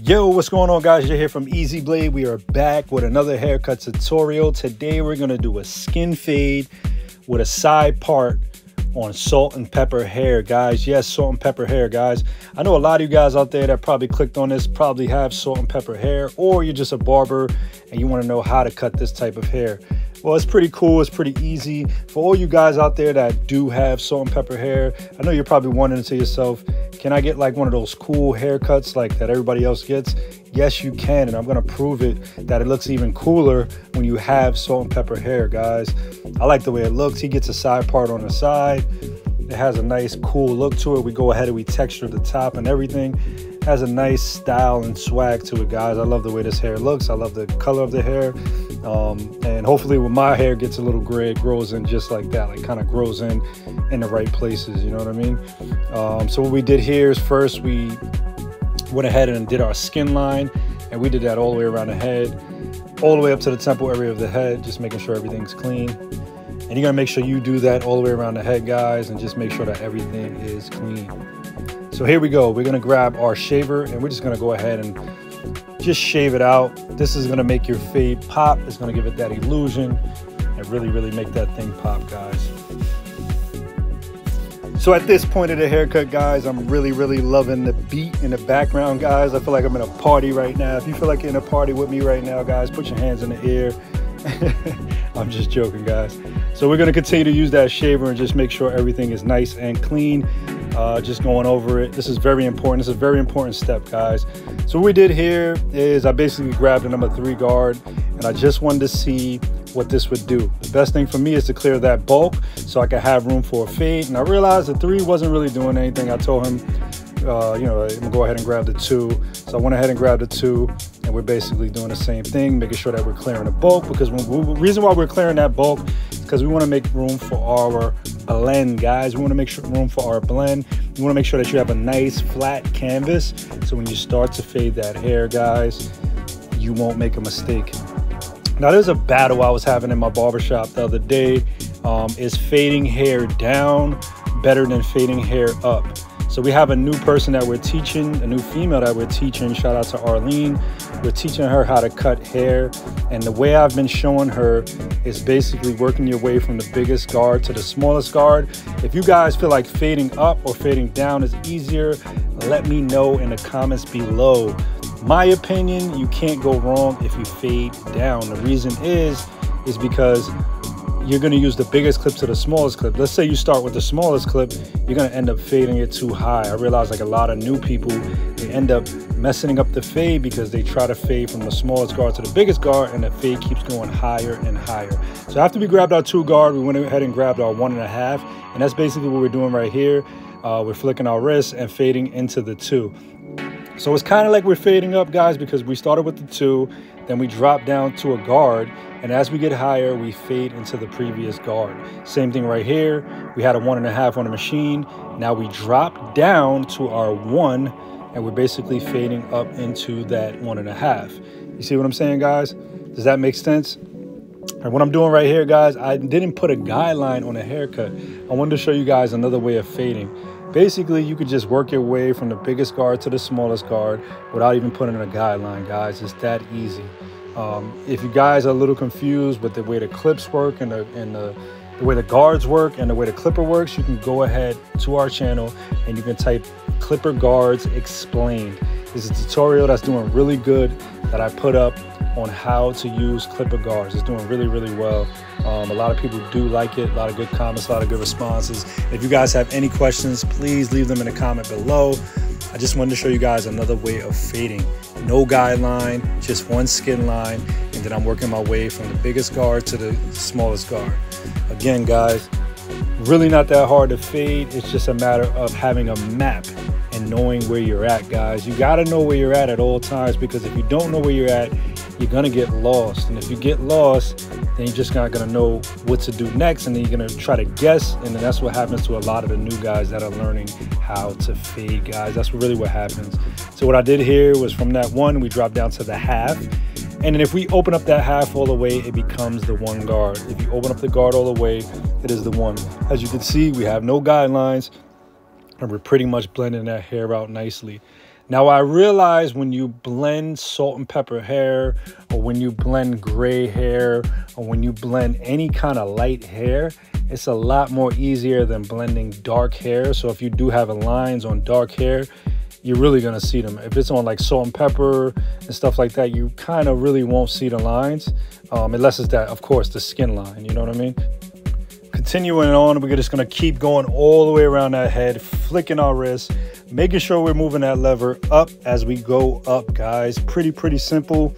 Yo, what's going on, guys? You're here from Easy Blade. We are back with another haircut tutorial. Today we're going to do a skin fade with a side part on salt and pepper hair, guys. Yes, salt and pepper hair, guys. I know a lot of you guys out there that probably clicked on this probably have salt and pepper hair, or you're just a barber and you want to know how to cut this type of hair. Well, it's pretty cool. It's pretty easy. For all you guys out there that do have salt and pepper hair, I know you're probably wondering to yourself, can I get like one of those cool haircuts like that everybody else gets? Yes, you can, and I'm gonna prove it that it looks even cooler when you have salt and pepper hair, guys. I like the way it looks. He gets a side part on the side. It has a nice cool look to it. We go ahead and we texture the top and everything. It has a nice style and swag to it, guys. I love the way this hair looks. I love the color of the hair. And hopefully when my hair gets a little gray, it grows in just like that, like kind of grows in the right places, you know what I mean? So what we did here is first we went ahead and did our skin line, and we did that all the way around the head, all the way up to the temple area of the head, just making sure everything's clean. And you're gonna make sure you do that all the way around the head, guys, and just make sure that everything is clean. So here we go. We're gonna grab our shaver and we're just gonna go ahead and just shave it out. This is gonna make your fade pop. It's gonna give it that illusion and really make that thing pop, guys. So at this point of the haircut, guys, I'm really loving the beat in the background, guys. I feel like I'm in a party right now. If you feel like you're in a party with me right now, guys, put your hands in the air. I'm just joking, guys. So we're gonna continue to use that shaver and just make sure everything is nice and clean. Just going over it. This is very important. This is a very important step, guys. So what we did here is I basically grabbed a number 3 guard and I just wanted to see what this would do. The best thing for me is to clear that bulk so I could have room for a fade. And I realized the 3 wasn't really doing anything. I told him, I'm gonna go ahead and grab the 2. So I went ahead and grabbed the 2, and we're basically doing the same thing, making sure that we're clearing the bulk, because the reason why we're clearing that bulk is because we want to make room for our blend, guys. We want to make sure room for our blend. You want to make sure that you have a nice flat canvas, so when you start to fade that hair, guys, you won't make a mistake. Now, there's a battle I was having in my barbershop the other day. Is fading hair down better than fading hair up? So we have a new person that we're teaching, a new female that we're teaching. Shout out to Arlene. We're teaching her how to cut hair. And the way I've been showing her is basically working your way from the biggest guard to the smallest guard. If you guys feel like fading up or fading down is easier, let me know in the comments below. My opinion, you can't go wrong if you fade down. The reason is because you're going to use the biggest clip to the smallest clip. Let's say you start with the smallest clip, you're going to end up fading it too high. I realize like a lot of new people, they end up messing up the fade because they try to fade from the smallest guard to the biggest guard, and the fade keeps going higher and higher. So after we grabbed our 2 guard, we went ahead and grabbed our 1.5, and that's basically what we're doing right here. We're flicking our wrists and fading into the 2. So it's kind of like we're fading up, guys, because we started with the 2, then we drop down to a guard, and as we get higher, we fade into the previous guard. Same thing right here. We had a 1.5 on the machine. Now we drop down to our 1, and we're basically fading up into that 1.5. You see what I'm saying, guys? Does that make sense? And what I'm doing right here, guys, I didn't put a guideline on a haircut. I wanted to show you guys another way of fading. Basically, you could just work your way from the biggest guard to the smallest guard without even putting in a guideline, guys. It's that easy. If you guys are a little confused with the way the clips work and the way the guards work and the way the clipper works, you can go ahead to our channel and you can type Clipper Guards Explained. This is a tutorial that's doing really good that I put up on how to use clipper guards. It's doing really well. A lot of people do like it, a lot of good comments, a lot of good responses. If you guys have any questions, please leave them in the comment below. I just wanted to show you guys another way of fading. No guideline, just one skin line, and then I'm working my way from the biggest guard to the smallest guard. Again, guys, really not that hard to fade. It's just a matter of having a map and knowing where you're at, guys. You gotta know where you're at all times, because if you don't know where you're at, you're gonna get lost. And if you get lost, then you're just not gonna know what to do next, and then you're gonna try to guess, and then that's what happens to a lot of the new guys that are learning how to fade, guys. That's really what happens. So what I did here was from that 1, we dropped down to the 1/2. And then if we open up that 1/2 all the way, it becomes the 1 guard. If you open up the guard all the way, it is the 1. As you can see, we have no guidelines, and we're pretty much blending that hair out nicely. Now, I realize when you blend salt and pepper hair, or when you blend gray hair, or when you blend any kind of light hair, it's a lot more easier than blending dark hair. So if you do have lines on dark hair, you're really gonna see them. If it's on like salt and pepper and stuff like that, you kind of really won't see the lines, unless it's that, of course, the skin line, you know what I mean? Continuing on, we're just gonna keep going all the way around that head, flicking our wrist, making sure we're moving that lever up as we go up, guys. Pretty simple.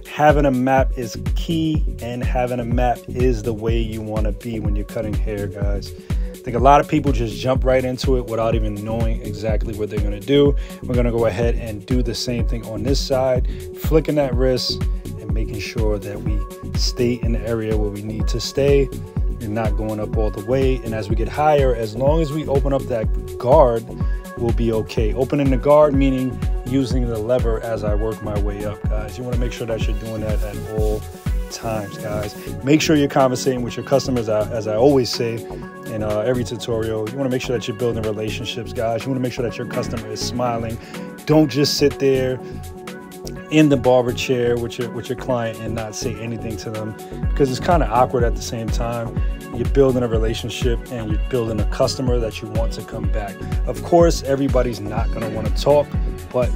Having a map is key, and having a map is the way you want to be when you're cutting hair, guys. I think a lot of people just jump right into it without even knowing exactly what they're going to do. We're going to go ahead and do the same thing on this side, flicking that wrist and making sure that we stay in the area where we need to stay and not going up all the way. And as we get higher, as long as we open up that guard, we'll be okay. Opening the guard meaning using the lever as I work my way up, guys. You want to make sure that you're doing that at all times, guys. Make sure you're conversating with your customers, as I always say in every tutorial. You want to make sure that you're building relationships, guys. You want to make sure that your customer is smiling. Don't just sit there in the barber chair with your client and not say anything to them, because it's kind of awkward at the same time. You're building a relationship and you're building a customer that you want to come back. Of course, everybody's not going to want to talk, but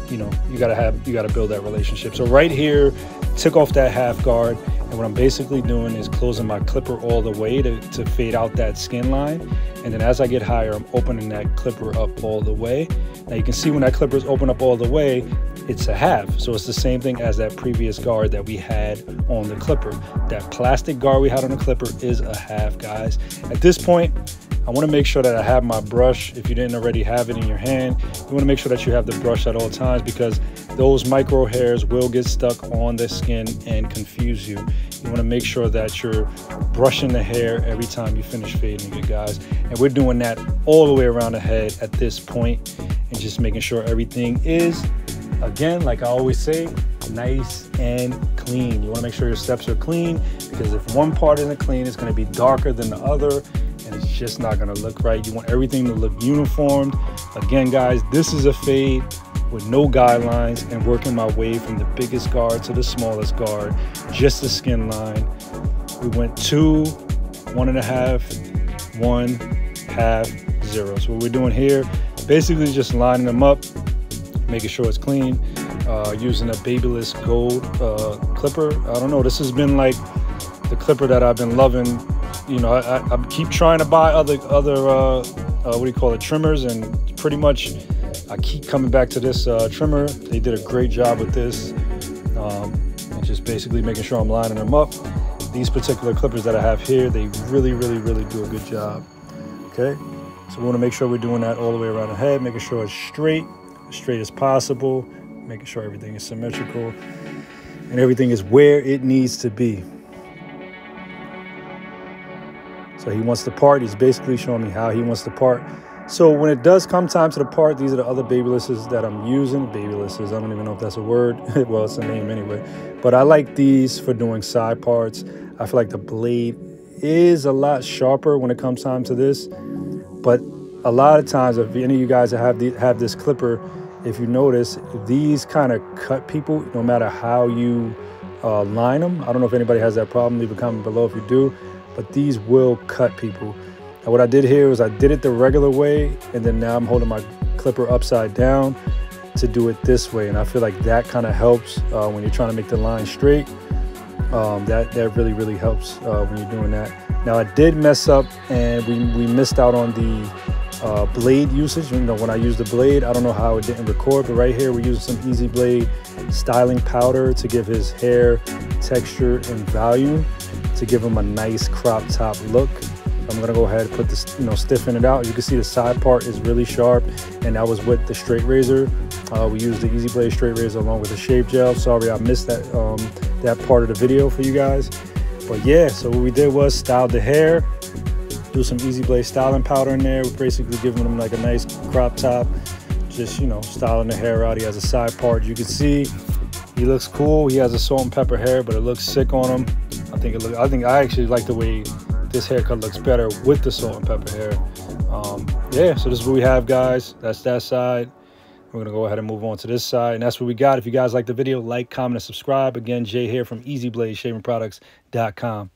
you know, you got to build that relationship. So right here, took off that half guard, and what I'm basically doing is closing my clipper all the way to fade out that skin line. And then as I get higher, I'm opening that clipper up all the way. Now you can see when that clipper is open up all the way, it's a half. So it's the same thing as that previous guard that we had on the clipper. That plastic guard we had on the clipper is a half, guys. At this point, I want to make sure that I have my brush. If you didn't already have it in your hand, you want to make sure that you have the brush at all times, because those micro hairs will get stuck on the skin and confuse you. You want to make sure that you're brushing the hair every time you finish fading it, guys. And we're doing that all the way around the head at this point, and just making sure everything is, again, like I always say, nice and clean. You want to make sure your steps are clean, because if one part isn't clean, it's going to be darker than the other, and it's just not going to look right. You want everything to look uniformed. Again, guys, this is a fade with no guidelines, and working my way from the biggest guard to the smallest guard, just the skin line. We went 2, 1.5, 1, half, 0. So what we're doing here, basically just lining them up, making sure it's clean, using a Babyless Gold clipper. I don't know, this has been like the clipper that I've been loving. You know, I keep trying to buy other what do you call it, trimmers, and pretty much I keep coming back to this trimmer. They did a great job with this, and just basically making sure I'm lining them up. These particular clippers that I have here, they really do a good job. Okay, so we want to make sure we're doing that all the way around the head, making sure it's straight as possible, making sure everything is symmetrical and everything is where it needs to be. So he wants to part. He's basically showing me how he wants to part. So when it does come time to the part, these are the other Babylesses that I'm using. Babylesses, I don't even know if that's a word. Well, it's a name anyway. But I like these for doing side parts. I feel like the blade is a lot sharper when it comes time to this. But a lot of times, if any of you guys have this clipper, if you notice, these kind of cut people no matter how you line them. I don't know if anybody has that problem. Leave a comment below if you do. But these will cut people. And what I did here was I did it the regular way, and then now I'm holding my clipper upside down to do it this way. And I feel like that kind of helps when you're trying to make the line straight. That really helps when you're doing that. Now I did mess up, and we missed out on the blade usage. You know, when I used the blade, I don't know how it didn't record, but right here we're using some Easy Blade styling powder to give his hair texture and volume, to give him a nice crop top look. I'm gonna go ahead and put this, stiffen it out. You can see the side part is really sharp, and that was with the straight razor. We used the Easy Blade straight razor along with the shave gel. Sorry I missed that that part of the video for you guys. But yeah, so what we did was style the hair, do some Easy Blade styling powder in there. We're basically giving him like a nice crop top, just styling the hair out. He has a side part. You can see he looks cool. He has a salt and pepper hair, but it looks sick on him. I actually like the way this haircut looks better with the salt and pepper hair. Yeah, so this is what we have, guys. That's that side. We're gonna go ahead and move on to this side, and that's what we got. If you guys like the video, like, comment, and subscribe. Again, Jay here from EasyBladeShavingProducts.com.